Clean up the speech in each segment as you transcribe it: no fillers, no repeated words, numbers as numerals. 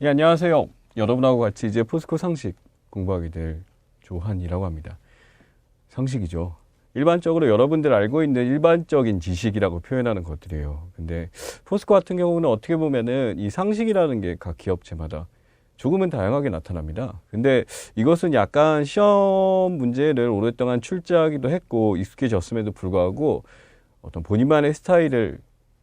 예, 안녕하세요. 여러분하고 같이 이제 포스코 상식 공부하게 될 조한이라고 합니다. 상식이죠. 일반적으로 여러분들 알고 있는 일반적인 지식이라고 표현하는 것들이에요. 근데 포스코 같은 경우는 어떻게 보면은 이 상식이라는 게 각 기업체마다 조금은 다양하게 나타납니다. 근데 이것은 약간 시험 문제를 오랫동안 출제하기도 했고 익숙해졌음에도 불구하고 어떤 본인만의 스타일을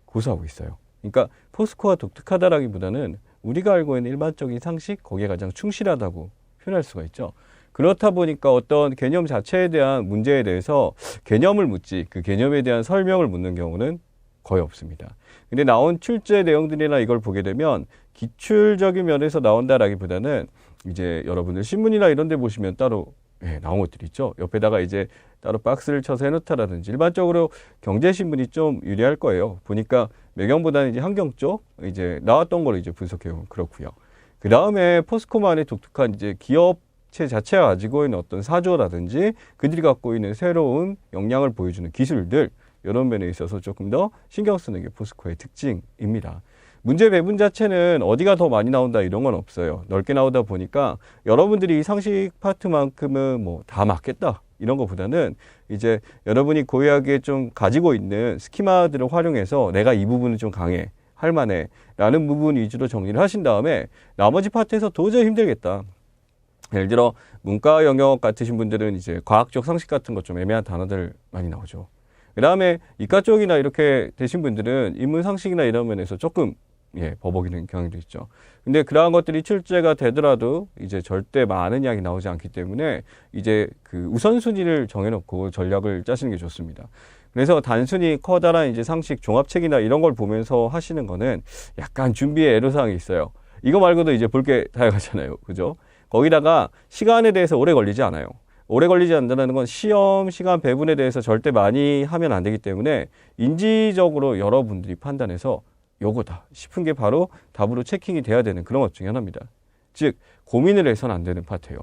고수하고 있어요. 그러니까 포스코가 독특하다라기보다는 우리가 알고 있는 일반적인 상식, 거기에 가장 충실하다고 표현할 수가 있죠. 그렇다 보니까 어떤 개념 자체에 대한 문제에 대해서 개념을 묻지 그 개념에 대한 설명을 묻는 경우는 거의 없습니다. 근데 나온 출제 내용들이나 이걸 보게 되면 기출적인 면에서 나온다라기보다는 이제 여러분들 신문이나 이런 데 보시면 따로 나온 것들이 있죠. 옆에다가 이제 따로 박스를 쳐서 해놓다라든지 일반적으로 경제신문이 좀 유리할 거예요. 보니까 매경보다는 이제 환경 쪽 이제 나왔던 걸 이제 분석해보면 그렇고요. 그 다음에 포스코만의 독특한 이제 기업체 자체가 가지고 있는 어떤 사조라든지 그들이 갖고 있는 새로운 역량을 보여주는 기술들 이런 면에 있어서 조금 더 신경 쓰는 게 포스코의 특징입니다. 문제 배분 자체는 어디가 더 많이 나온다 이런 건 없어요. 넓게 나오다 보니까 여러분들이 이 상식 파트만큼은 뭐 다 맞겠다 이런 것보다는 이제 여러분이 고유하게 좀 가지고 있는 스키마들을 활용해서 내가 이 부분은 좀 강해 할만해 라는 부분 위주로 정리를 하신 다음에 나머지 파트에서 도저히 힘들겠다. 예를 들어 문과 영역 같으신 분들은 이제 과학적 상식 같은 것 좀 애매한 단어들 많이 나오죠. 그 다음에 이과 쪽이나 이렇게 되신 분들은 인문 상식이나 이런 면에서 조금 버벅이는 경향도 있죠. 근데 그러한 것들이 출제가 되더라도 이제 절대 많은 양이 나오지 않기 때문에 이제 그 우선순위를 정해놓고 전략을 짜시는 게 좋습니다. 그래서 단순히 커다란 이제 상식 종합책이나 이런 걸 보면서 하시는 거는 약간 준비에 애로사항이 있어요. 이거 말고도 이제 볼 게 다양하잖아요. 그죠? 거기다가 시간에 대해서 오래 걸리지 않아요. 오래 걸리지 않는다는 건 시험 시간 배분에 대해서 절대 많이 하면 안 되기 때문에 인지적으로 여러분들이 판단해서 요거다 싶은 게 바로 답으로 체킹이 돼야 되는 그런 것 중에 하나입니다. 즉 고민을 해서는 안 되는 파트예요.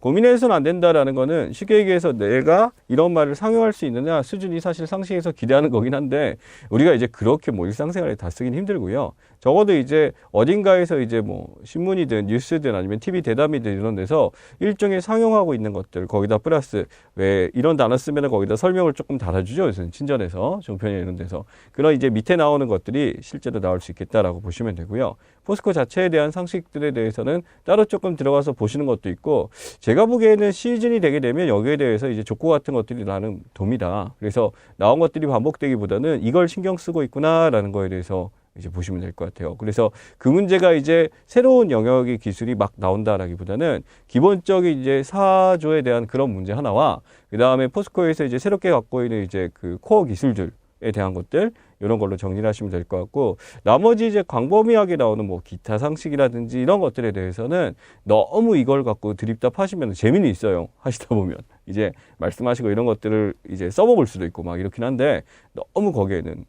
고민해서는 안 된다라는 거는 쉽게 얘기해서 내가 이런 말을 상용할 수 있느냐 수준이 사실 상식에서 기대하는 거긴 한데 우리가 이제 그렇게 뭐 일상생활에 다 쓰긴 힘들고요. 적어도 이제 어딘가에서 이제 뭐 신문이든 뉴스든 아니면 TV 대담이든 이런 데서 일종의 상용하고 있는 것들 거기다 플러스 왜 이런 단어 쓰면 거기다 설명을 조금 달아주죠. 그래서 친절해서 종편이나 이런 데서 그런 이제 밑에 나오는 것들이 실제로 나올 수 있겠다라고 보시면 되고요. 포스코 자체에 대한 상식들에 대해서는 따로 조금 들어가서 보시는 것도 있고 제가 보기에는 시즌이 되게 되면 여기에 대해서 이제 족구 같은 것들이 나는 돕니다. 그래서 나온 것들이 반복되기보다는 이걸 신경 쓰고 있구나라는 거에 대해서 이제 보시면 될 것 같아요. 그래서 그 문제가 이제 새로운 영역의 기술이 막 나온다라기보다는 기본적인 이제 사조에 대한 그런 문제 하나와 그 다음에 포스코에서 이제 새롭게 갖고 있는 이제 그 코어 기술들에 대한 것들 이런 걸로 정리를 하시면 될 것 같고 나머지 이제 광범위하게 나오는 뭐 기타 상식이라든지 이런 것들에 대해서는 너무 이걸 갖고 드립답 하시면 재미는 있어요. 하시다 보면 이제 말씀하시고 이런 것들을 이제 써먹을 수도 있고 막 이렇긴 한데 너무 거기에는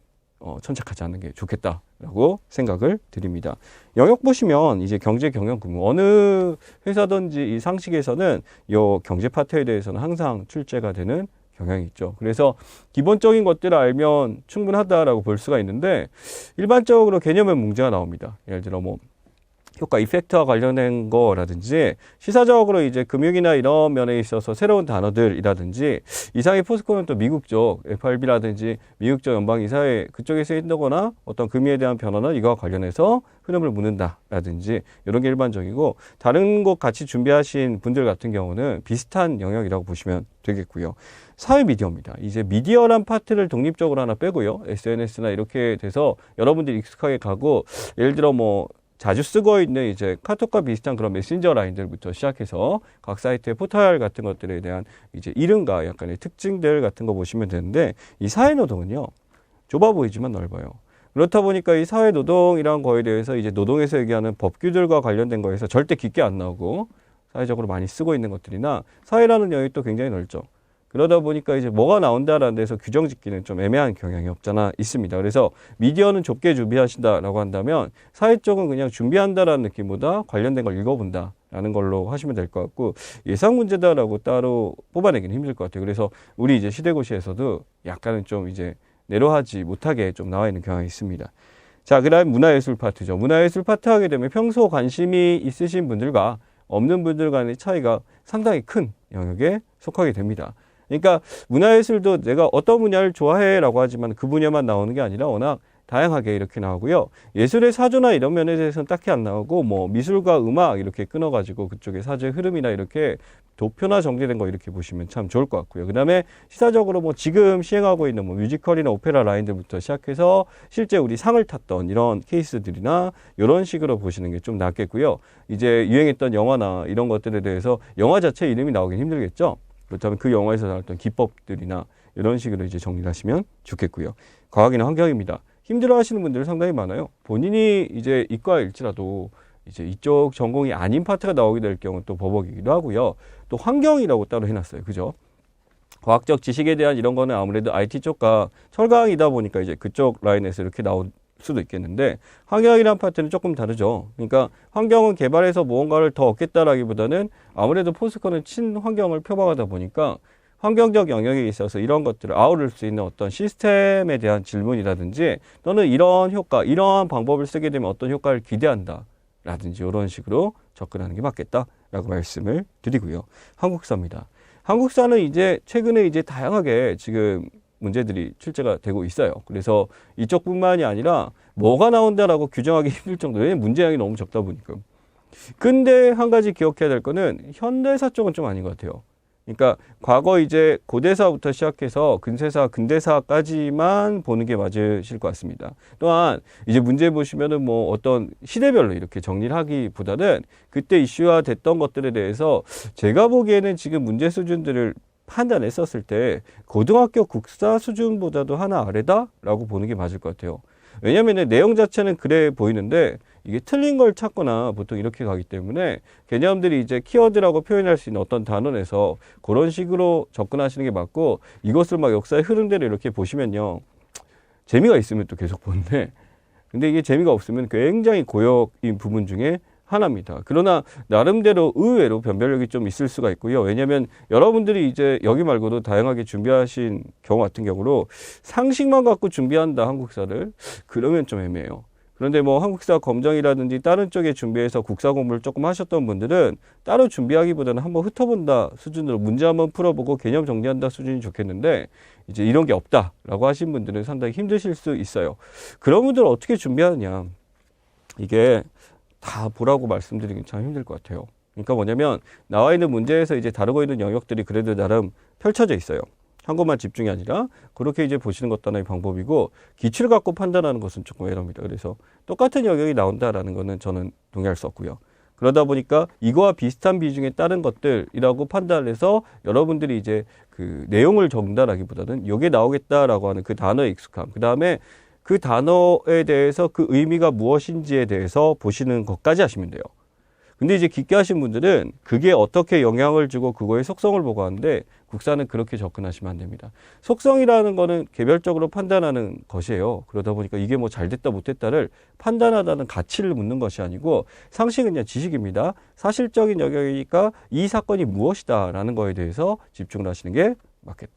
천착하지 않는 게 좋겠다라고 생각을 드립니다. 영역 보시면 이제 경제 경영 근무 어느 회사든지 이 상식에서는 이 경제 파트에 대해서는 항상 출제가 되는 경향이 있죠. 그래서 기본적인 것들을 알면 충분하다라고 볼 수가 있는데 일반적으로 개념의 문제가 나옵니다. 예를 들어 뭐 효과 이펙트와 관련된 거라든지 시사적으로 이제 금융이나 이런 면에 있어서 새로운 단어들이라든지 이상의 포스코는 또 미국 쪽 FRB라든지 미국 쪽 연방이사회 그쪽에 쓰인다거나 어떤 금리에 대한 변화는 이거와 관련해서 흐름을 묻는다라든지 이런 게 일반적이고 다른 것 같이 준비하신 분들 같은 경우는 비슷한 영역이라고 보시면 되겠고요. 사회 미디어입니다. 이제 미디어란 파트를 독립적으로 하나 빼고요. SNS나 이렇게 돼서 여러분들이 익숙하게 가고 예를 들어 뭐 자주 쓰고 있는 이제 카톡과 비슷한 그런 메신저 라인들부터 시작해서 각 사이트의 포털 같은 것들에 대한 이제 이름과 약간의 특징들 같은 거 보시면 되는데 이 사회노동은요 좁아 보이지만 넓어요. 그렇다 보니까 이 사회노동이라는 거에 대해서 이제 노동에서 얘기하는 법규들과 관련된 거에서 절대 깊게 안 나오고 사회적으로 많이 쓰고 있는 것들이나 사회라는 영역도 굉장히 넓죠. 그러다 보니까 이제 뭐가 나온다라는 데서 규정 짓기는 좀 애매한 경향이 없잖아 있습니다. 그래서 미디어는 좁게 준비하신다라고 한다면 사회 쪽은 그냥 준비한다라는 느낌보다 관련된 걸 읽어본다라는 걸로 하시면 될 것 같고 예상 문제다라고 따로 뽑아내기는 힘들 것 같아요. 그래서 우리 이제 시대고시에서도 약간은 좀 이제 내려하지 못하게 좀 나와 있는 경향이 있습니다. 자, 그 다음 문화예술 파트죠. 문화예술 파트 하게 되면 평소 관심이 있으신 분들과 없는 분들 간의 차이가 상당히 큰 영역에 속하게 됩니다. 그러니까 문화예술도 내가 어떤 분야를 좋아해 라고 하지만 그 분야만 나오는 게 아니라 워낙 다양하게 이렇게 나오고요. 예술의 사조나 이런 면에 대해서는 딱히 안 나오고 뭐 미술과 음악 이렇게 끊어가지고 그쪽에 사조의 흐름이나 이렇게 도표나 정제된 거 이렇게 보시면 참 좋을 것 같고요. 그 다음에 시사적으로 뭐 지금 시행하고 있는 뭐 뮤지컬이나 오페라 라인들부터 시작해서 실제 우리 상을 탔던 이런 케이스들이나 이런 식으로 보시는 게 좀 낫겠고요. 이제 유행했던 영화나 이런 것들에 대해서 영화 자체 이름이 나오긴 힘들겠죠. 그렇다면 그 영화에서 나왔던 기법들이나 이런 식으로 이제 정리를 하시면 좋겠고요. 과학이나 환경입니다. 힘들어 하시는 분들 상당히 많아요. 본인이 이제 이과일지라도 이제 이쪽 전공이 아닌 파트가 나오게 될 경우는 또 버벅이기도 하고요. 또 환경이라고 따로 해놨어요. 그죠? 과학적 지식에 대한 이런 거는 아무래도 IT 쪽과 철강이다 보니까 이제 그쪽 라인에서 이렇게 나올 수도 있겠는데 환경이란 파트는 조금 다르죠. 그러니까 환경은 개발해서 무언가를 더 얻겠다라기보다는 아무래도 포스코는 친환경을 표방하다 보니까 환경적 영역에 있어서 이런 것들을 아우를 수 있는 어떤 시스템에 대한 질문이라든지 또는 이런 효과, 이러한 방법을 쓰게 되면 어떤 효과를 기대한다 라든지 이런 식으로 접근하는 게 맞겠다라고 말씀을 드리고요. 한국사입니다. 한국사는 이제 최근에 이제 다양하게 지금 문제들이 출제가 되고 있어요. 그래서 이쪽뿐만이 아니라 뭐가 나온다라고 규정하기 힘들 정도로 왜냐면 문제량이 너무 적다 보니까. 근데 한 가지 기억해야 될 거는 현대사 쪽은 좀 아닌 것 같아요. 그러니까 과거 이제 고대사부터 시작해서 근세사, 근대사까지만 보는 게 맞으실 것 같습니다. 또한 이제 문제 보시면은 뭐 어떤 시대별로 이렇게 정리를 하기보다는 그때 이슈화 됐던 것들에 대해서 제가 보기에는 지금 문제 수준들을 판단했었을 때 고등학교 국사 수준보다도 하나 아래다라고 보는 게 맞을 것 같아요. 왜냐하면 내용 자체는 그래 보이는데 이게 틀린 걸 찾거나 보통 이렇게 가기 때문에 개념들이 이제 키워드라고 표현할 수 있는 어떤 단원에서 그런 식으로 접근하시는 게 맞고 이것을 막 역사의 흐름대로 이렇게 보시면요. 재미가 있으면 또 계속 보는데 근데 이게 재미가 없으면 굉장히 고역인 부분 중에 하나입니다. 그러나 나름대로 의외로 변별력이 좀 있을 수가 있고요. 왜냐하면 여러분들이 이제 여기 말고도 다양하게 준비하신 경우 같은 경우로 상식만 갖고 준비한다 한국사를 그러면 좀 애매해요. 그런데 뭐 한국사 검정이라든지 다른 쪽에 준비해서 국사 공부를 조금 하셨던 분들은 따로 준비하기보다는 한번 훑어본다 수준으로 문제 한번 풀어보고 개념 정리한다 수준이 좋겠는데 이제 이런 게 없다라고 하신 분들은 상당히 힘드실 수 있어요. 그런 분들은 어떻게 준비하느냐. 이게 다 보라고 말씀드리긴 참 힘들 것 같아요. 그러니까 뭐냐면 나와 있는 문제에서 이제 다루고 있는 영역들이 그래도 나름 펼쳐져 있어요. 한 것만 집중이 아니라 그렇게 이제 보시는 것도 하나의 방법이고 기출을 갖고 판단하는 것은 조금 애로입니다. 그래서 똑같은 영역이 나온다라는 거는 저는 동의할 수 없고요. 그러다 보니까 이거와 비슷한 비중에 따른 것들이라고 판단을 해서 여러분들이 이제 그 내용을 적는다라기보다는 이게 나오겠다라고 하는 그 단어에 익숙함, 그 다음에 그 단어에 대해서 그 의미가 무엇인지에 대해서 보시는 것까지 하시면 돼요. 근데 이제 깊게 하신 분들은 그게 어떻게 영향을 주고 그거의 속성을 보고 하는데 국사는 그렇게 접근하시면 안 됩니다. 속성이라는 거는 개별적으로 판단하는 것이에요. 그러다 보니까 이게 뭐 잘됐다 못됐다를 판단하다는 가치를 묻는 것이 아니고 상식은 그냥 지식입니다. 사실적인 영역이니까 이 사건이 무엇이다라는 거에 대해서 집중을 하시는 게 맞겠다.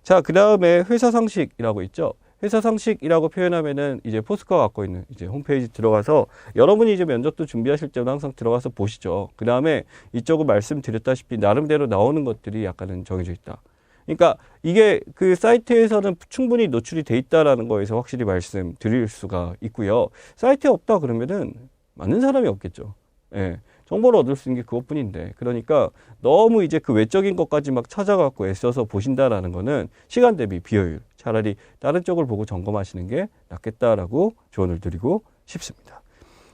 자, 그 다음에 회사 상식이라고 있죠. 회사 상식이라고 표현하면은 이제 포스코가 갖고 있는 이제 홈페이지 들어가서 여러분이 이제 면접도 준비하실 때는 항상 들어가서 보시죠. 그 다음에 이쪽은 말씀드렸다시피 나름대로 나오는 것들이 약간은 정해져 있다. 그러니까 이게 그 사이트에서는 충분히 노출이 돼 있다라는 거에서 확실히 말씀드릴 수가 있고요. 사이트에 없다 그러면은 맞는 사람이 없겠죠. 예. 정보를 얻을 수 있는 게 그것뿐인데 그러니까 너무 이제 그 외적인 것까지 막 찾아갖고 애써서 보신다라는 거는 시간 대비 비효율 차라리 다른 쪽을 보고 점검하시는 게 낫겠다라고 조언을 드리고 싶습니다.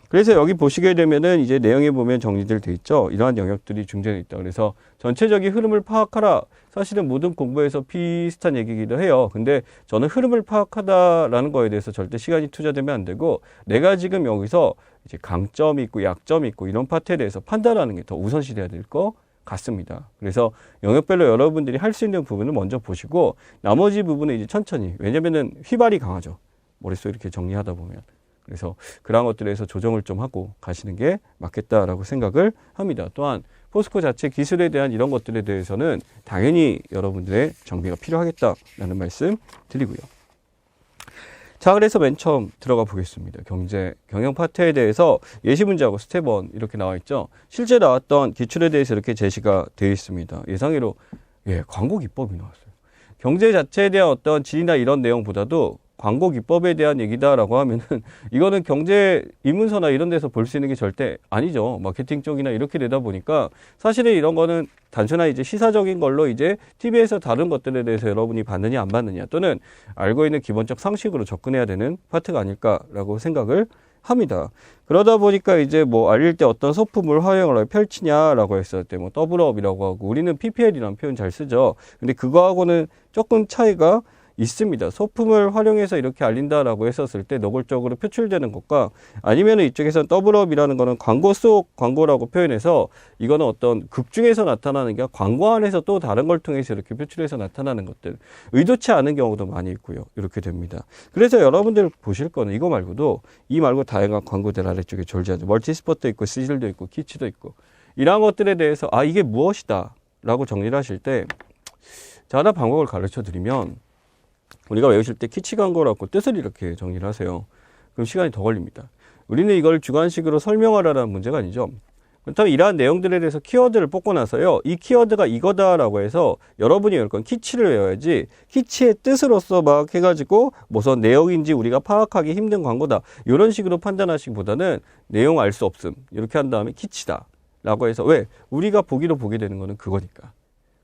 그래서 여기 보시게 되면은 이제 내용에 보면 정리들 돼 있죠. 이러한 영역들이 중재되어 있다. 그래서 전체적인 흐름을 파악하라. 사실은 모든 공부에서 비슷한 얘기이기도 해요. 근데 저는 흐름을 파악하다라는 거에 대해서 절대 시간이 투자되면 안 되고 내가 지금 여기서 이제 강점이 있고 약점이 있고 이런 파트에 대해서 판단하는 게 더 우선시 돼야 될 것 같습니다. 그래서 영역별로 여러분들이 할 수 있는 부분을 먼저 보시고 나머지 부분은 이제 천천히 왜냐면은 휘발이 강하죠. 머릿속에 이렇게 정리하다 보면. 그래서 그런 것들에서 조정을 좀 하고 가시는 게 맞겠다라고 생각을 합니다. 또한 포스코 자체 기술에 대한 이런 것들에 대해서는 당연히 여러분들의 정비가 필요하겠다라는 말씀 드리고요. 자, 그래서 맨 처음 들어가 보겠습니다. 경제, 경영 파트에 대해서 예시 문제하고 스텝 1 이렇게 나와 있죠. 실제 나왔던 기출에 대해서 이렇게 제시가 되어 있습니다. 예상외로 광고 기법이 나왔어요. 경제 자체에 대한 어떤 질이나 이런 내용보다도 광고 기법에 대한 얘기다라고 하면은 이거는 경제 입문서나 이런 데서 볼 수 있는 게 절대 아니죠. 마케팅 쪽이나 이렇게 되다 보니까 사실은 이런 거는 단순한 이제 시사적인 걸로 이제 TV에서 다른 것들에 대해서 여러분이 받느냐 안 받느냐 또는 알고 있는 기본적 상식으로 접근해야 되는 파트가 아닐까라고 생각을 합니다. 그러다 보니까 이제 뭐 알릴 때 어떤 소품을 활용을 펼치냐라고 했을 때 뭐 더블업이라고 하고 우리는 PPL이라는 표현 잘 쓰죠. 근데 그거하고는 조금 차이가 있습니다. 소품을 활용해서 이렇게 알린다라고 했었을 때 노골적으로 표출되는 것과 아니면 이쪽에서는 더블업이라는 거는 광고 속 광고라고 표현해서 이거는 어떤 극 중에서 나타나는 게 광고 안에서 또 다른 걸 통해서 이렇게 표출해서 나타나는 것들 의도치 않은 경우도 많이 있고요. 이렇게 됩니다. 그래서 여러분들 보실 거는 이거 말고도 이 말고 다양한 광고들 아래쪽에 졸지하죠. 멀티스포트 있고 시즐도 있고 키치도 있고 이러한 것들에 대해서 이게 무엇이다 라고 정리를 하실 때 자, 하나 방법을 가르쳐 드리면 우리가 외우실 때 키치 광고라고 뜻을 이렇게 정리를 하세요. 그럼 시간이 더 걸립니다. 우리는 이걸 주관식으로 설명하라는 문제가 아니죠. 그렇다면 이러한 내용들에 대해서 키워드를 뽑고 나서요. 이 키워드가 이거다라고 해서 여러분이 외울 건 키치를 외워야지 키치의 뜻으로서 막 해가지고 무슨 내용인지 우리가 파악하기 힘든 광고다. 이런 식으로 판단하시기보다는 내용 알 수 없음. 이렇게 한 다음에 키치다. 라고 해서 왜? 우리가 보기로 보게 되는 거는 그거니까.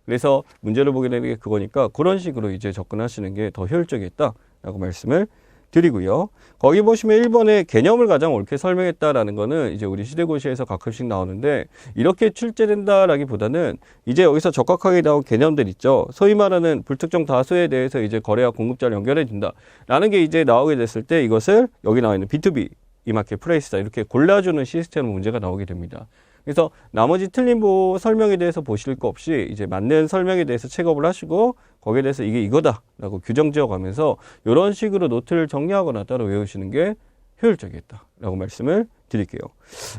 그래서 문제를 보게 되는 게 그거니까 그런 식으로 이제 접근하시는 게 더 효율적이겠다라고 말씀을 드리고요. 거기 보시면 1번에 개념을 가장 옳게 설명했다라는 거는 이제 우리 시대고시에서 가끔씩 나오는데 이렇게 출제된다라기보다는 이제 여기서 적확하게 나온 개념들 있죠. 소위 말하는 불특정 다수에 대해서 이제 거래와 공급자를 연결해 준다라는 게 이제 나오게 됐을 때 이것을 여기 나와 있는 B2B 이마켓 플레이스다 이렇게 골라주는 시스템 문제가 나오게 됩니다. 그래서 나머지 틀린 설명에 대해서 보실 거 없이 이제 맞는 설명에 대해서 체크업을 하시고 거기에 대해서 이게 이거다라고 규정 지어가면서 이런 식으로 노트를 정리하거나 따로 외우시는 게 효율적이겠다라고 말씀을 드릴게요.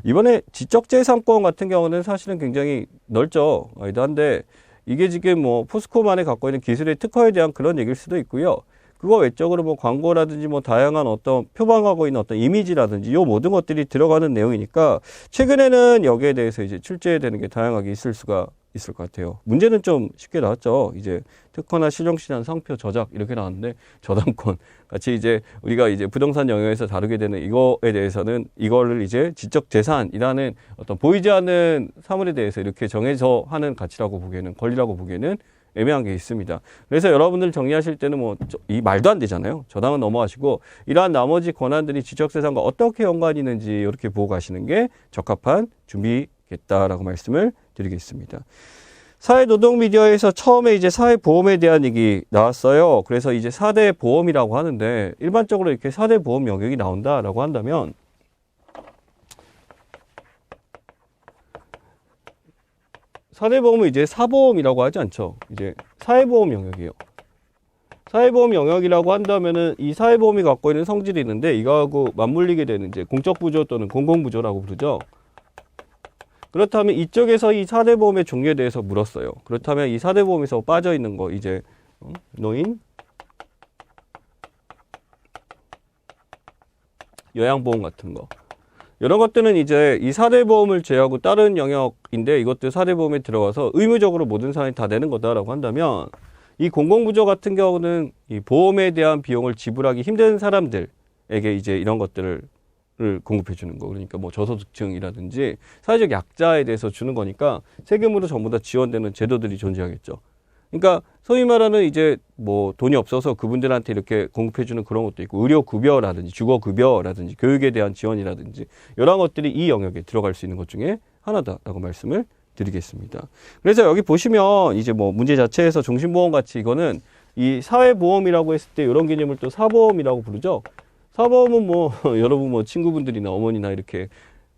이번에 지적재산권 같은 경우는 사실은 굉장히 넓죠. 한데 이게 지금 뭐 포스코만에 갖고 있는 기술의 특허에 대한 그런 얘기일 수도 있고요. 그거 외적으로 뭐 광고라든지 뭐 다양한 어떤 표방하고 있는 어떤 이미지라든지 요 모든 것들이 들어가는 내용이니까 최근에는 여기에 대해서 이제 출제되는 게 다양하게 있을 수가 있을 것 같아요. 문제는 좀 쉽게 나왔죠. 이제 특허나 실용시장 상표 저작 이렇게 나왔는데 저당권 같이 이제 우리가 이제 부동산 영역에서 다루게 되는 이거에 대해서는 이거를 이제 지적 재산이라는 어떤 보이지 않는 사물에 대해서 이렇게 정해서 하는 가치라고 보기에는 권리라고 보기에는 애매한 게 있습니다. 그래서 여러분들 정리하실 때는 뭐 이 말도 안 되잖아요. 저당은 넘어가시고 이러한 나머지 권한들이 지적재산과 어떻게 연관이 있는지 이렇게 보고 가시는 게 적합한 준비겠다라고 말씀을 드리겠습니다. 사회노동미디어에서 처음에 이제 사회보험에 대한 얘기 나왔어요. 그래서 이제 4대 보험이라고 하는데 일반적으로 이렇게 4대 보험 영역이 나온다라고 한다면 사대보험은 이제 사보험이라고 하지 않죠. 이제 사회보험 영역이에요. 사회보험 영역이라고 한다면은 이 사회보험이 갖고 있는 성질이 있는데 이거하고 맞물리게 되는 이제 공적부조 또는 공공부조라고 부르죠. 그렇다면 이쪽에서 이 4대 보험의 종류에 대해서 물었어요. 그렇다면 이 4대 보험에서 빠져 있는 거 이제 노인, 요양보험 같은 거. 이런 것들은 이제 이 4대 보험을 제외하고 다른 영역인데 이것들 4대 보험에 들어가서 의무적으로 모든 사람이 다 내는 거다라고 한다면 이 공공부조 같은 경우는 이 보험에 대한 비용을 지불하기 힘든 사람들에게 이제 이런 것들을 공급해 주는 거. 그러니까 뭐 저소득층이라든지 사회적 약자에 대해서 주는 거니까 세금으로 전부 다 지원되는 제도들이 존재하겠죠. 그러니까 소위 말하는 이제 뭐 돈이 없어서 그분들한테 이렇게 공급해 주는 그런 것도 있고 의료급여라든지 주거급여라든지 교육에 대한 지원이라든지 이런 것들이 이 영역에 들어갈 수 있는 것 중에 하나다라고 말씀을 드리겠습니다. 그래서 여기 보시면 이제 뭐 문제 자체에서 종신보험 같이 이거는 이 사회보험이라고 했을 때 이런 개념을 또 사보험이라고 부르죠. 사보험은 뭐 여러분 뭐 친구분들이나 어머니나 이렇게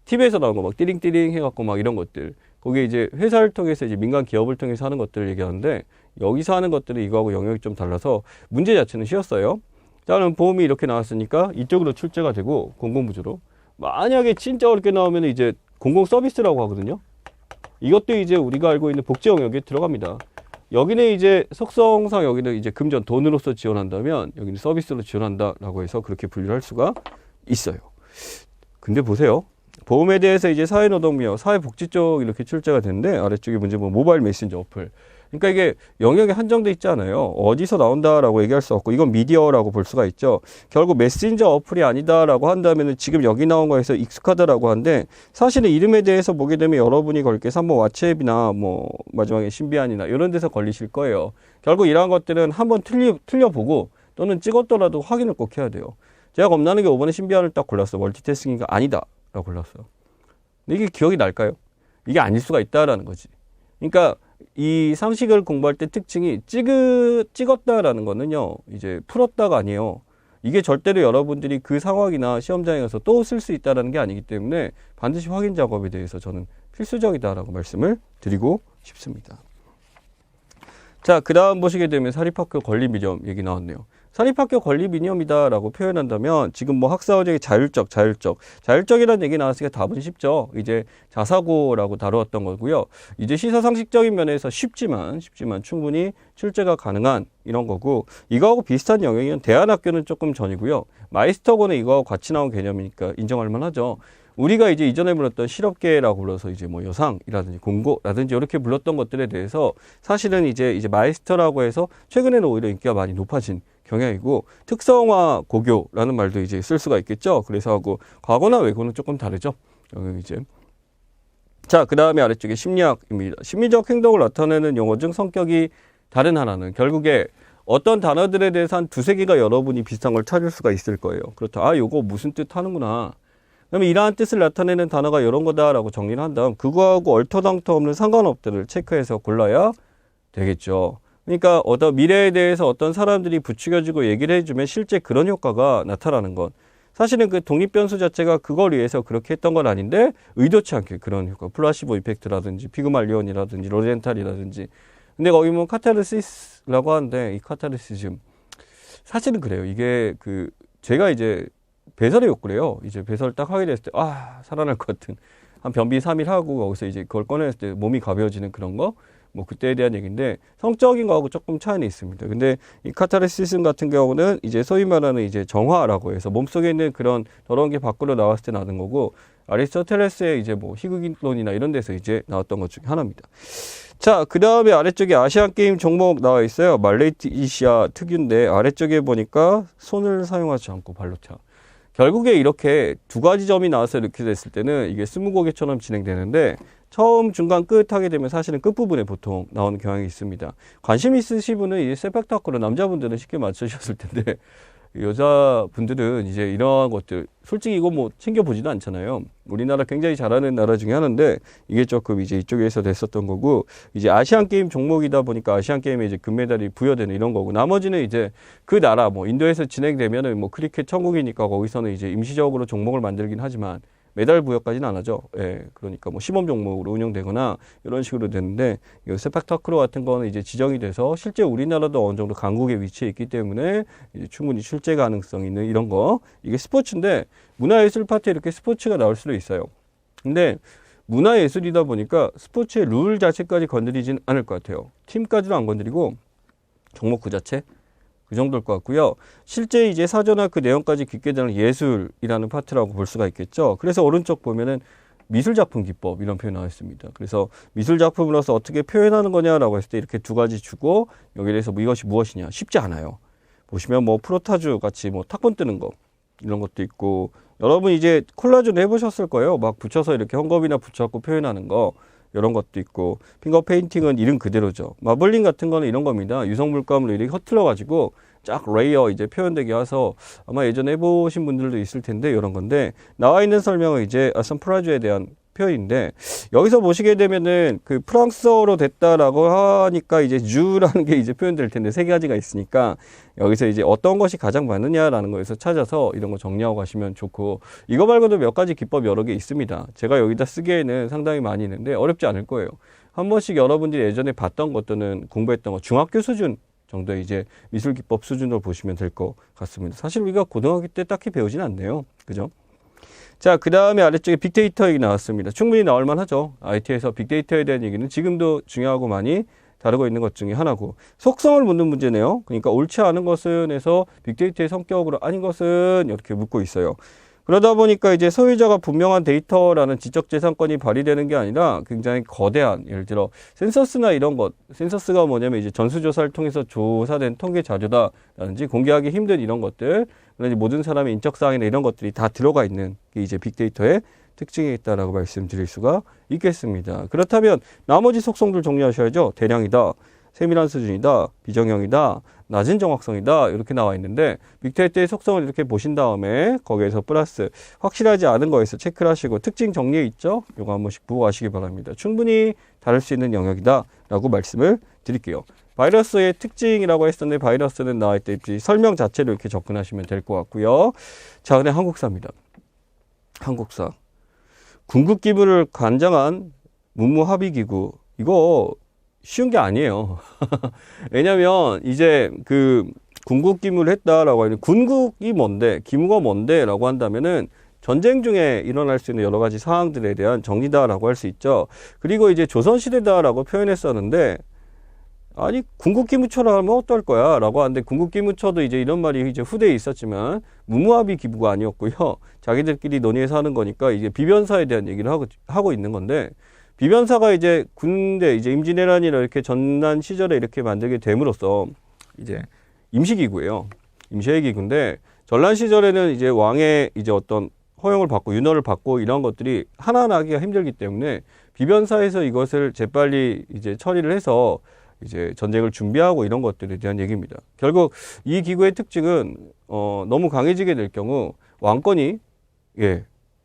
TV에서 나온 거 막 띠링띠링 해갖고 막 이런 것들 거기에 이제 회사를 통해서 이제 민간 기업을 통해서 하는 것들을 얘기하는데 여기서 하는 것들이 이거하고 영역이 좀 달라서 문제 자체는 쉬웠어요. 자, 그럼 보험이 이렇게 나왔으니까 이쪽으로 출제가 되고 공공부조로 만약에 진짜 어렵게 나오면 이제 공공서비스라고 하거든요. 이것도 이제 우리가 알고 있는 복지 영역에 들어갑니다. 여기는 이제 속성상 여기는 이제 금전 돈으로서 지원한다면 여기는 서비스로 지원한다라고 해서 그렇게 분류를 할 수가 있어요. 근데 보세요. 보험에 대해서 이제 사회노동부와 사회복지 쪽 이렇게 출제가 되는데 아래쪽에 문제 뭐 모바일 메신저 어플. 그러니까 이게 영역이 한정돼 있지 않아요. 어디서 나온다라고 얘기할 수 없고 이건 미디어라고 볼 수가 있죠. 결국 메신저 어플이 아니다라고 한다면은 지금 여기 나온 거에서 익숙하다라고 하는데 사실은 이름에 대해서 보게 되면 여러분이 걸 게 3번 왓츠앱이나 뭐 마지막에 신비안이나 이런 데서 걸리실 거예요. 결국 이러한 것들은 한번 틀려보고 또는 찍었더라도 확인을 꼭 해야 돼요. 제가 겁나는 게 5번에 신비안을 딱 골랐어. 멀티태스킹이 아니다 라고 골랐어요. 근데 이게 기억이 날까요? 이게 아닐 수가 있다라는 거지. 그러니까 이 상식을 공부할 때 특징이 찍었다라는 거는요, 이제 풀었다가 아니에요. 이게 절대로 여러분들이 그 상황이나 시험장에 가서 또 쓸 수 있다는 게 아니기 때문에 반드시 확인 작업에 대해서 저는 필수적이다라고 말씀을 드리고 싶습니다. 자, 그 다음 보시게 되면 사립학교 건립이념 얘기 나왔네요. 사립학교 건립이념이다라고 표현한다면 지금 뭐 학사원적이 자율적이라는 얘기 나왔으니까 답은 쉽죠. 이제 자사고라고 다루었던 거고요. 이제 시사상식적인 면에서 쉽지만 충분히 출제가 가능한 이런 거고 이거하고 비슷한 영역이면 대안학교는 조금 전이고요. 마이스터고는 이거하고 같이 나온 개념이니까 인정할 만하죠. 우리가 이제 이전에 불렀던 실업계라고 불러서 이제 뭐 여상이라든지 공고라든지 이렇게 불렀던 것들에 대해서 사실은 이제 마이스터라고 해서 최근에는 오히려 인기가 많이 높아진 경향이고 특성화 고교라는 말도 이제 쓸 수가 있겠죠. 그래서 하고 과거나 외고는 조금 다르죠. 여기 이제 자, 그 다음에 아래쪽에 심리학입니다. 심리적 행동을 나타내는 용어 중 성격이 다른 하나는 결국에 어떤 단어들에 대해서 한 두세 개가 여러분이 비슷한 걸 찾을 수가 있을 거예요. 그렇다. 아, 요거 무슨 뜻 하는구나. 그러면 이러한 뜻을 나타내는 단어가 이런 거다라고 정리를 한 다음 그거하고 얼토당토 없는 상관없들을 체크해서 골라야 되겠죠. 그러니까 어떤 미래에 대해서 어떤 사람들이 부추겨주고 얘기를 해주면 실제 그런 효과가 나타나는 것. 사실은 그 독립변수 자체가 그걸 위해서 그렇게 했던 건 아닌데 의도치 않게 그런 효과. 플라시보 이펙트라든지 피그말리온이라든지 로젠탈이라든지. 근데 거기 보면 카타르시스라고 하는데 이 카타르시즘. 사실은 그래요. 이게 그 제가 이제 배설의 욕구래요. 이제 배설 딱 하게 됐을 때 살아날 것 같은 한 변비 3일 하고 거기서 이제 그걸 꺼냈을 때 몸이 가벼워지는 그런 거. 뭐 그때에 대한 얘기인데 성적인 거하고 조금 차이는 있습니다. 근데 이 카타르시즘 같은 경우는 이제 소위 말하는 이제 정화라고 해서 몸속에 있는 그런 더러운 게 밖으로 나왔을 때 나는 거고 아리스토텔레스의 이제 뭐 희극론이나 이런 데서 이제 나왔던 것 중에 하나입니다. 자, 그 다음에 아래쪽에 아시안 게임 종목 나와 있어요. 말레이시아 특유인데 아래쪽에 보니까 손을 사용하지 않고 발로 차. 결국에 이렇게 두 가지 점이 나와서 이렇게 됐을 때는 이게 스무고개처럼 진행되는데 처음, 중간, 끝 하게 되면 사실은 끝부분에 보통 나오는 경향이 있습니다. 관심 있으신 분은 이제 세팍타크로 남자분들은 쉽게 맞추셨을 텐데 여자분들은 이제 이러한 것들 솔직히 이거 뭐 챙겨보지도 않잖아요. 우리나라 굉장히 잘하는 나라 중에 하나인데 이게 조금 이제 이쪽에서 됐었던 거고 이제 아시안 게임 종목이다 보니까 아시안 게임에 이제 금메달이 부여되는 이런 거고 나머지는 이제 그 나라 뭐 인도에서 진행되면은 뭐 크리켓 천국이니까 거기서는 이제 임시적으로 종목을 만들긴 하지만 메달 부여까지는 안 하죠. 예, 그러니까 뭐 시범 종목으로 운영되거나 이런 식으로 되는데 이 세팍타크로 같은 거는 이제 지정이 돼서 실제 우리나라도 어느 정도 강국에 위치해 있기 때문에 이제 충분히 출제 가능성 있는 이런 거 이게 스포츠인데 문화예술 파트에 이렇게 스포츠가 나올 수도 있어요. 근데 문화예술이다 보니까 스포츠의 룰 자체까지 건드리진 않을 것 같아요. 팀까지도 안 건드리고 종목 그 자체 그 정도일 것 같고요. 실제 이제 사전화 그 내용까지 깊게 되는 예술이라는 파트라고 볼 수가 있겠죠. 그래서 오른쪽 보면은 미술작품 기법 이런 표현이 나와 있습니다. 그래서 미술작품으로서 어떻게 표현하는 거냐라고 했을 때 이렇게 두 가지 주고 여기에 대해서 뭐 이것이 무엇이냐 쉽지 않아요. 보시면 뭐 프로타주 같이 뭐 탁본 뜨는 거 이런 것도 있고 여러분 이제 콜라주는 해보셨을 거예요. 막 붙여서 이렇게 헝겊이나 붙여갖고 표현하는 거 이런 것도 있고 핑거 페인팅은 이름 그대로죠. 마블링 같은 거는 이런 겁니다. 유성 물감으로 이렇게 허틀러 가지고 쫙 레이어 이제 표현되게 해서 아마 예전에 해보신 분들도 있을 텐데 이런 건데 나와 있는 설명은 이제 선프라주에 대한 표현인데 여기서 보시게 되면은 그 프랑스어로 됐다라고 하니까 이제 주라는 게 이제 표현될 텐데 세 가지가 있으니까 여기서 이제 어떤 것이 가장 맞느냐라는 거에서 찾아서 이런 거 정리하고 가시면 좋고 이거 말고도 몇 가지 기법 여러 개 있습니다. 제가 여기다 쓰기에는 상당히 많이 있는데 어렵지 않을 거예요. 한 번씩 여러분들이 예전에 봤던 것 또는 공부했던 거 중학교 수준 정도의 이제 미술 기법 수준으로 보시면 될 것 같습니다. 사실 우리가 고등학교 때 딱히 배우진 않네요. 그죠? 자, 그 다음에 아래쪽에 빅데이터 얘기 나왔습니다. 충분히 나올 만하죠. IT에서 빅데이터에 대한 얘기는 지금도 중요하고 많이 다루고 있는 것 중에 하나고, 속성을 묻는 문제네요. 그러니까 옳지 않은 것은 해서 빅데이터의 성격으로 아닌 것은 이렇게 묻고 있어요. 그러다 보니까 이제 소유자가 분명한 데이터라는 지적재산권이 발휘되는 게 아니라 굉장히 거대한, 예를 들어 센서스나 이런 것, 센서스가 뭐냐면 이제 전수조사를 통해서 조사된 통계 자료다라든지 공개하기 힘든 이런 것들, 그러니 모든 사람의 인적사항이나 이런 것들이 다 들어가 있는 게 이제 빅데이터의 특징이 있다라고 말씀드릴 수가 있겠습니다. 그렇다면 나머지 속성들 정리하셔야죠. 대량이다, 세밀한 수준이다, 비정형이다, 낮은 정확성이다, 이렇게 나와 있는데 빅데이터의 속성을 이렇게 보신 다음에 거기에서 플러스 확실하지 않은 거에서 체크를 하시고 특징 정리에 있죠? 이거 한 번씩 보고 가시기 바랍니다. 충분히 다룰 수 있는 영역이다 라고 말씀을 드릴게요. 바이러스의 특징이라고 했었는데 바이러스는 나와 있듯이 설명 자체로 이렇게 접근하시면 될 것 같고요. 자, 그다음 한국사입니다. 한국사. 군국기물을 관장한 문무합의기구. 이거 쉬운 게 아니에요. 왜냐면 이제 그 군국기물을 했다라고 하는, 군국이 뭔데, 기무가 뭔데 라고 한다면은 전쟁 중에 일어날 수 있는 여러 가지 상황들에 대한 정리다라고 할 수 있죠. 그리고 이제 조선시대다라고 표현했었는데, 아니 군국기무처럼 하면 어떨 거야 라고 하는데, 군국기무처도 이제 이런 말이 이제 후대에 있었지만 문무합의 기부가 아니었고요. 자기들끼리 논의해서 하는 거니까 이제 비변사에 대한 얘기를 하고 있는 건데, 비변사가 이제 군대, 이제 임진왜란이나 이렇게 전난 시절에 이렇게 만들게 됨으로써 이제 임시기구예요. 임시의 기구인데, 전란 시절에는 이제 왕의 이제 어떤 허용을 받고 윤허를 받고 이런 것들이 하나하나 하기가 힘들기 때문에 비변사에서 이것을 재빨리 이제 처리를 해서 이제 전쟁을 준비하고 이런 것들에 대한 얘기입니다. 결국 이 기구의 특징은 너무 강해지게 될 경우 왕권이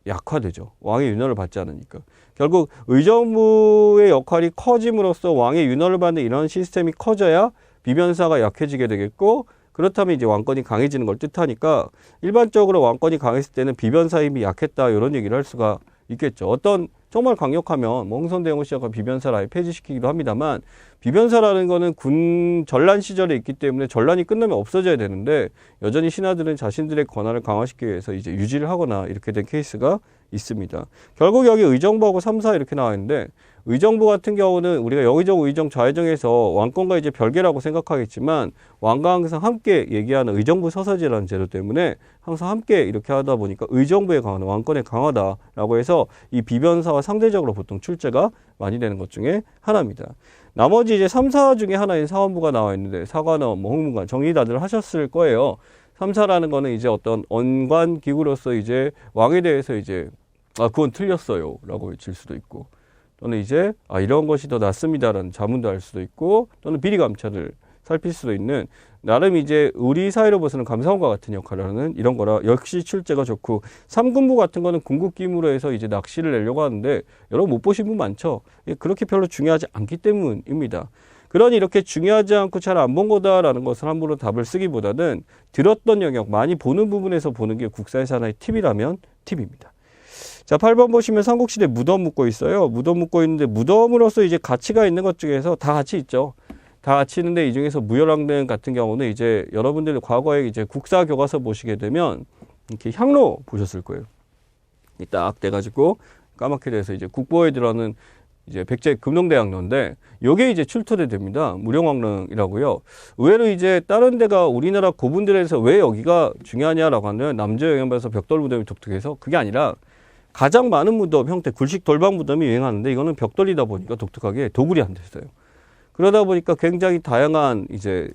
약화되죠. 왕의 윤허를 받지 않으니까. 결국 의정부의 역할이 커짐으로써 왕의 윤허를 받는 이런 시스템이 커져야 비변사가 약해지게 되겠고, 그렇다면 이제 왕권이 강해지는 걸 뜻하니까 일반적으로 왕권이 강했을 때는 비변사 힘이 약했다, 이런 얘기를 할 수가 있겠죠. 어떤 정말 강력하면 몽선대원을 시작한 비변사를 아예 폐지시키기도 합니다만, 비변사라는 거는 군 전란 시절에 있기 때문에 전란이 끝나면 없어져야 되는데 여전히 신하들은 자신들의 권한을 강화시키기 위해서 이제 유지를 하거나 이렇게 된 케이스가 있습니다. 결국 여기 의정부하고 3사 이렇게 나와 있는데, 의정부 같은 경우는 우리가 여의정, 의정, 좌의정에서 왕권과 이제 별개라고 생각하겠지만 왕과 항상 함께 얘기하는 의정부 서서지라는 제도 때문에 항상 함께 이렇게 하다 보니까 의정부의 강화는 왕권의 강화다라고 해서 이 비변사와 상대적으로 보통 출제가 많이 되는 것 중에 하나입니다. 나머지 이제 3사 중에 하나인 사원부가 나와 있는데, 사관원, 홍문관 정리 다들 하셨을 거예요. 3사라는 거는 이제 어떤 언관 기구로서 이제 왕에 대해서 이제 그건 틀렸어요 라고 외칠 수도 있고, 또는 이제 이런 것이 더 낫습니다라는 자문도 할 수도 있고, 또는 비리 감찰을 살필 수도 있는, 나름 이제 우리 사회로 봐서는 감사원과 같은 역할을 하는 이런 거라 역시 출제가 좋고, 3군부 같은 거는 군국기무로 해서 이제 낚시를 내려고 하는데 여러분 못 보신 분 많죠. 그렇게 별로 중요하지 않기 때문입니다. 그러니 이렇게 중요하지 않고 잘 안 본 거다라는 것을 함부로 답을 쓰기보다는 들었던 영역, 많이 보는 부분에서 보는 게 국사에서 하나의 팁이라면 팁입니다. 자, 8번 보시면 삼국시대 무덤 묻고 있어요. 무덤 묻고 있는데, 무덤으로서 이제 가치가 있는 것 중에서 다 같이 있죠. 다 같이 있는데, 이 중에서 무열왕릉 같은 경우는 이제 여러분들이 과거에 이제 국사 교과서 보시게 되면 이렇게 향로 보셨을 거예요. 딱 돼가지고 까맣게 돼서 이제 국보에 들어가는 이제 백제 금동대학로인데, 요게 이제 출토돼 됩니다. 무령왕릉이라고요. 의외로 이제 다른 데가 우리나라 고분들에서 왜 여기가 중요하냐라고 하면 남조 영향받아서 벽돌 무덤이 독특해서 그게 아니라, 가장 많은 무덤 형태, 굴식 돌방 무덤이 유행하는데 이거는 벽돌이다 보니까 독특하게 도굴이 안 됐어요. 그러다 보니까 굉장히 다양한 이제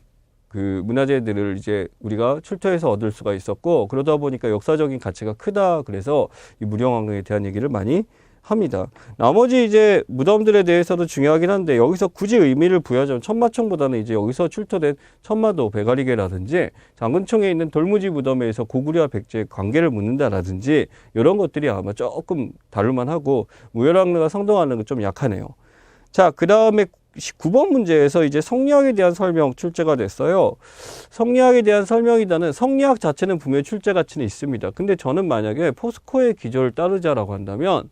그 문화재들을 이제 우리가 출토해서 얻을 수가 있었고, 그러다 보니까 역사적인 가치가 크다. 그래서 이 무령왕릉에 대한 얘기를 많이 합니다. 나머지 이제 무덤들에 대해서도 중요하긴 한데, 여기서 굳이 의미를 부여하자면 천마총보다는 이제 여기서 출토된 천마도, 백아리개라든지 장근총에 있는 돌무지 무덤에서 고구려와 백제의 관계를 묻는다라든지 이런 것들이 아마 조금 다룰만 하고, 무열왕릉과 성동왕릉은 좀 약하네요. 자, 그 다음에 9번 문제에서 이제 성리학에 대한 설명 출제가 됐어요. 성리학에 대한 설명이다는, 성리학 자체는 분명히 출제 가치는 있습니다. 근데 저는 만약에 포스코의 기조를 따르자라고 한다면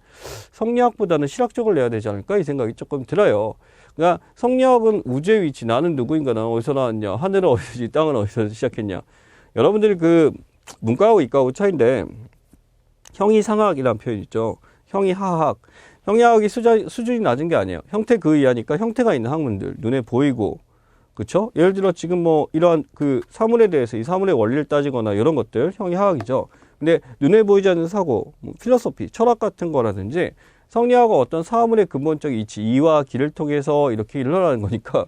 성리학보다는 실학적을 내야 되지 않을까, 이 생각이 조금 들어요. 그러니까 성리학은 우주의 위치, 나는 누구인가, 나는 어디서 나왔냐, 하늘은 어디지, 땅은 어디서 시작했냐. 여러분들이 그 문과하고 이과하고 차이인데, 형이상학이라는 표현 있죠. 형이하학. 형리학이 수준이 낮은 게 아니에요. 형태 그 이하니까 형태가 있는 학문들, 눈에 보이고, 그쵸? 예를 들어 지금 뭐 이러한 그 사물에 대해서 이 사물의 원리를 따지거나 이런 것들, 형이학이죠. 근데 눈에 보이지 않는 사고, 뭐 필로소피, 철학 같은 거라든지 성리학은 어떤 사물의 근본적 이치, 이와 기를 통해서 이렇게 일어나는 거니까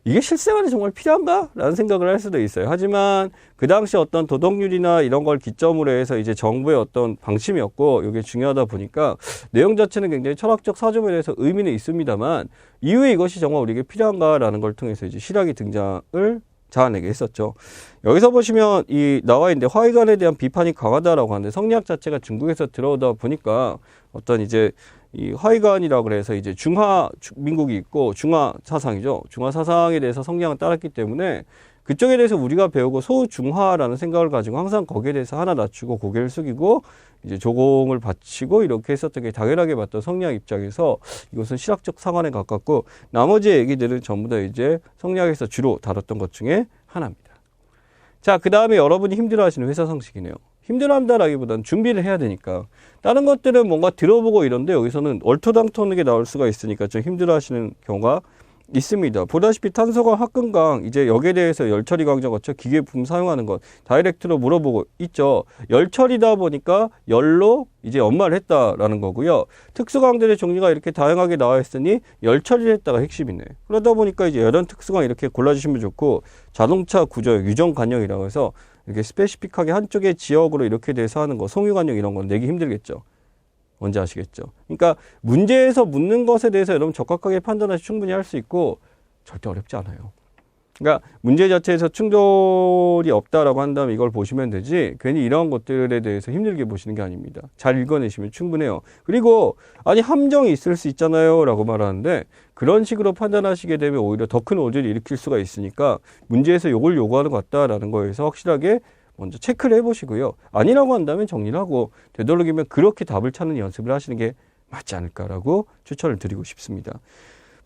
이게 실생활에 정말 필요한가? 라는 생각을 할 수도 있어요. 하지만 그 당시 어떤 도덕률이나 이런 걸 기점으로 해서 이제 정부의 어떤 방침이었고 이게 중요하다 보니까 내용 자체는 굉장히 철학적 사조에 대해서 의미는 있습니다만 이후에 이것이 정말 우리에게 필요한가라는 걸 통해서 이제 실학이 등장을 자아내게 했었죠. 여기서 보시면 이 나와 있는데 화이관에 대한 비판이 강하다라고 하는데 성리학 자체가 중국에서 들어오다 보니까 어떤 이제 이 화이관이라고 그래서 이제 중화 민국이 있고 중화 사상이죠. 중화 사상에 대해서 성리학을 따랐기 때문에 그쪽에 대해서 우리가 배우고 소중화라는 생각을 가지고 항상 거기에 대해서 하나 낮추고 고개를 숙이고 이제 조공을 바치고 이렇게 했었던 게 당연하게 봤던 성리학 입장에서 이것은 실학적 사관에 가깝고 나머지 얘기들은 전부 다 이제 성리학에서 주로 다뤘던 것 중에 하나입니다. 자, 그 다음에 여러분이 힘들어하시는 회사 상식이네요. 힘들어한다라기보다는 준비를 해야 되니까. 다른 것들은 뭔가 들어보고 이런데 여기서는 얼토당토하게 나올 수가 있으니까 좀 힘들어하시는 경우가 있습니다. 보다시피 탄소강, 합금강 이제 여기에 대해서 열처리 강정 거쳐 기계부품 사용하는 것 다이렉트로 물어보고 있죠. 열처리다 보니까 열로 이제 연마를 했다라는 거고요. 특수강들의 종류가 이렇게 다양하게 나와 있으니 열처리를 했다가 핵심이네. 그러다 보니까 이제 이런 특수강 이렇게 골라주시면 좋고 자동차 구조 유정 관역이라고 해서 이렇게 스페시픽하게 한쪽의 지역으로 이렇게 돼서 하는 거 송유 관역 이런 건 내기 힘들겠죠. 뭔지 아시겠죠? 그러니까 문제에서 묻는 것에 대해서 여러분 적확하게 판단하시 충분히 할 수 있고 절대 어렵지 않아요. 그러니까 문제 자체에서 충돌이 없다라고 한다면 이걸 보시면 되지 괜히 이런 것들에 대해서 힘들게 보시는 게 아닙니다. 잘 읽어내시면 충분해요. 그리고 아니 함정이 있을 수 있잖아요 라고 말하는데 그런 식으로 판단하시게 되면 오히려 더 큰 오류를 일으킬 수가 있으니까 문제에서 이걸 요구하는 것 같다라는 거에서 확실하게 먼저 체크를 해보시고요. 아니라고 한다면 정리를 하고 되도록이면 그렇게 답을 찾는 연습을 하시는 게 맞지 않을까라고 추천을 드리고 싶습니다.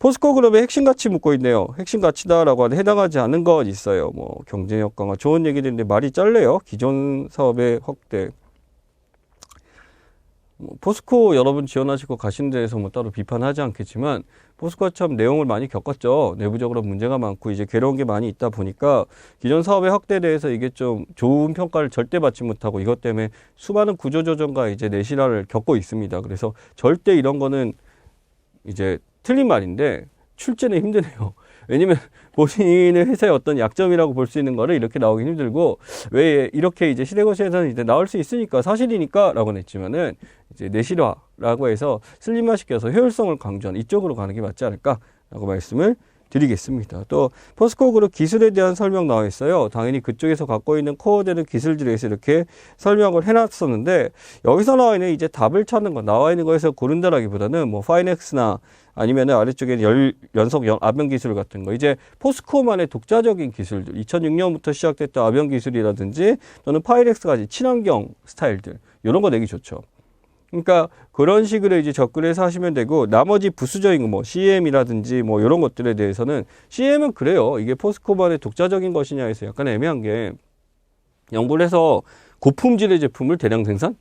포스코 그룹의 핵심 가치 묻고 있네요. 핵심 가치다라고 하는 해당하지 않은 것 있어요. 뭐 경쟁력 강화 좋은 얘기들인데 말이 짧네요. 기존 사업의 확대. 포스코 여러분 지원하시고 가신 데에서 뭐 따로 비판하지 않겠지만 포스코가 참 내용을 많이 겪었죠. 내부적으로 문제가 많고 이제 괴로운 게 많이 있다 보니까 기존 사업의 확대에 대해서 이게 좀 좋은 평가를 절대 받지 못하고 이것 때문에 수많은 구조조정과 이제 내실화를 겪고 있습니다. 그래서 절대 이런 거는 이제 틀린 말인데 출제는 힘드네요. 왜냐면 본인의 회사의 어떤 약점이라고 볼 수 있는 거를 이렇게 나오기 힘들고 왜 이렇게 이제 시대고시에서는 이제 나올 수 있으니까 사실이니까 라고는 했지만은 이제 내실화라고 해서 슬림화 시켜서 효율성을 강조하는 이쪽으로 가는 게 맞지 않을까라고 말씀을 드리겠습니다. 또 포스코 그룹 기술에 대한 설명 나와 있어요. 당연히 그쪽에서 갖고 있는 코어되는 기술들에 대해서 이렇게 설명을 해놨었는데 여기서 나와 있는 이제 답을 찾는 거 나와 있는 거에서 고른다라기보다는 뭐 파이넥스나 아니면 아래쪽에 연속 압연 기술 같은 거 이제 포스코만의 독자적인 기술들 2006년부터 시작됐던 압연 기술이라든지 또는 파이렉스까지 친환경 스타일들 이런 거 내기 좋죠. 그러니까 그런 식으로 이제 접근해서 하시면 되고 나머지 부수적인 거 뭐 CM이라든지 뭐 이런 것들에 대해서는 CM은 그래요. 이게 포스코만의 독자적인 것이냐 해서 약간 애매한 게 연구를 해서 고품질의 제품을 대량 생산?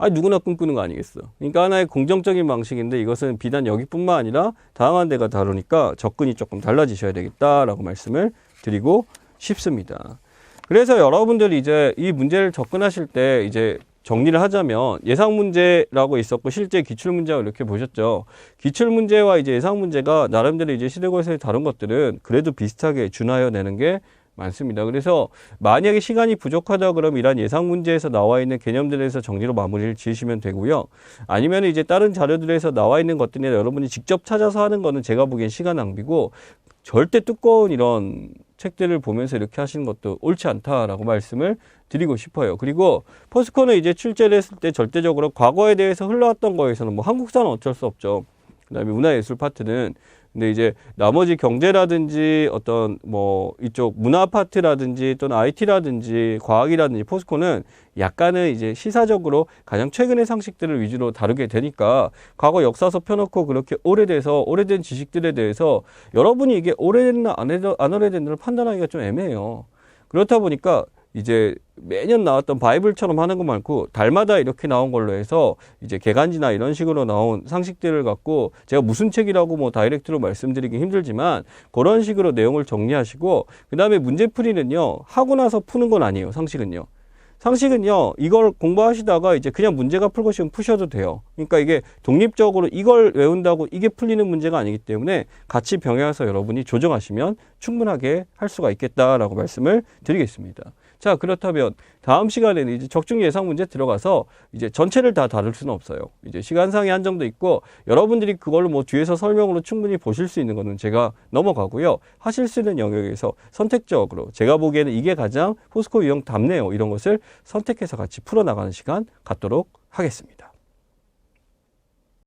아니 누구나 꿈꾸는 거 아니겠어. 그러니까 하나의 공정적인 방식인데 이것은 비단 여기뿐만 아니라 다양한 데가 다루니까 접근이 조금 달라지셔야 되겠다라고 말씀을 드리고 싶습니다. 그래서 여러분들이 이제 이 문제를 접근하실 때 이제 정리를 하자면 예상 문제라고 있었고 실제 기출 문제가 이렇게 보셨죠. 기출 문제와 이제 예상 문제가 나름대로 이제 시대고에서 다룬 것들은 그래도 비슷하게 준하여 내는 게 많습니다. 그래서 만약에 시간이 부족하다 그러면 이런 예상 문제에서 나와 있는 개념들에서 정리로 마무리를 지으시면 되고요. 아니면 이제 다른 자료들에서 나와 있는 것들이나 여러분이 직접 찾아서 하는 거는 제가 보기엔 시간 낭비고 절대 두꺼운 이런 책들을 보면서 이렇게 하시는 것도 옳지 않다라고 말씀을 드리고 싶어요. 그리고 포스코는 이제 출제를 했을 때 절대적으로 과거에 대해서 흘러왔던 거에서는 뭐 한국사는 어쩔 수 없죠. 그다음에 문화예술 파트는 근데 이제 나머지 경제라든지 어떤 뭐 이쪽 문화 파트라든지 또는 IT라든지 과학이라든지 포스코는 약간은 이제 시사적으로 가장 최근의 상식들을 위주로 다루게 되니까 과거 역사서 펴놓고 그렇게 오래된 지식들에 대해서 여러분이 이게 오래됐나 안 오래됐나를 판단하기가 좀 애매해요. 그렇다 보니까 이제 매년 나왔던 바이블처럼 하는 거 말고 달마다 이렇게 나온 걸로 해서 이제 개간지나 이런 식으로 나온 상식들을 갖고 제가 무슨 책이라고 뭐 다이렉트로 말씀드리기 힘들지만 그런 식으로 내용을 정리하시고 그다음에 문제풀이는요 하고 나서 푸는 건 아니에요. 상식은요, 이걸 공부하시다가 이제 그냥 문제가 풀고 싶으면 푸셔도 돼요. 그러니까 이게 독립적으로 이걸 외운다고 이게 풀리는 문제가 아니기 때문에 같이 병행해서 여러분이 조정하시면 충분하게 할 수가 있겠다라고 말씀을 드리겠습니다. 자, 그렇다면 다음 시간에는 이제 적중 예상 문제 들어가서 이제 전체를 다 다룰 수는 없어요. 이제 시간상의 한정도 있고 여러분들이 그걸로 뭐 뒤에서 설명으로 충분히 보실 수 있는 거는 제가 넘어가고요. 하실 수 있는 영역에서 선택적으로 제가 보기에는 이게 가장 포스코 유형 답네요. 이런 것을 선택해서 같이 풀어나가는 시간 갖도록 하겠습니다.